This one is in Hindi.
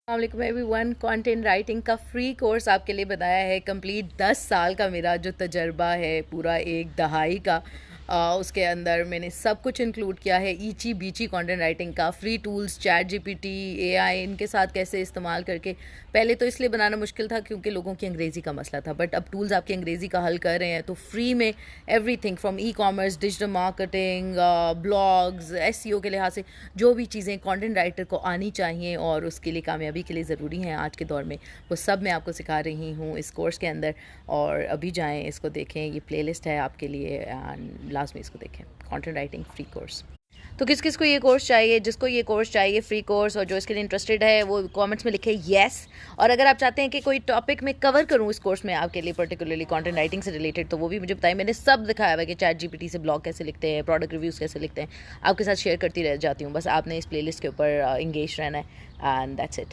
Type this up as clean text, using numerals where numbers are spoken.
वालेकुम एवरीवन। कंटेंट राइटिंग का फ्री कोर्स आपके लिए बनाया है। कंप्लीट 10 साल का मेरा जो तजर्बा है, पूरा एक दहाई का, उसके अंदर मैंने सब कुछ इंक्लूड किया है। ईची बीची कंटेंट राइटिंग का free tools, chat GPT, AI, इनके साथ कैसे इस्तेमाल करके। पहले तो इसलिए बनाना मुश्किल था क्योंकि लोगों की अंग्रेज़ी का मसला था, बट अब टूल्स आपकी अंग्रेज़ी का हल कर रहे हैं। तो फ्री में everything from e commerce, digital marketing, blogs, SEO के लिहाज से जो भी चीज़ें कंटेंट राइटर को आनी चाहिए और उसके लिए कामयाबी के लिए ज़रूरी हैं आज के दौर में, वो सब मैं आपको सिखा रही हूँ इस कोर्स के अंदर। और अभी जाएं, इसको देखें, ये प्लेलिस्ट है आपके लिए एंड लास्ट में इसको देखें। Content writing free course. तो किस किस को ये कोर्स चाहिए? जिसको ये कोर्स चाहिए फ्री कोर्स और जो इसके लिए इंटरेस्टेड है वो कमेंट्स में लिखे येस। और अगर आप चाहते हैं कि कोई टॉपिक मैं कवर करूँ इस कोर्स में आपके लिए, पर्टिकुलरली कंटेंट राइटिंग से रिलेटेड, तो वो भी मुझे बताएं। मैंने सब दिखाया हुआ है कि चैट जीपीटी से ब्लॉग कैसे लिखते हैं, प्रोडक्ट रिव्यूज़ कैसे लिखते हैं, आपके साथ शेयर करती रह जाती हूँ। बस आपने इस प्लेलिस्ट के ऊपर इंगेज रहना है एंड दैट्स इट।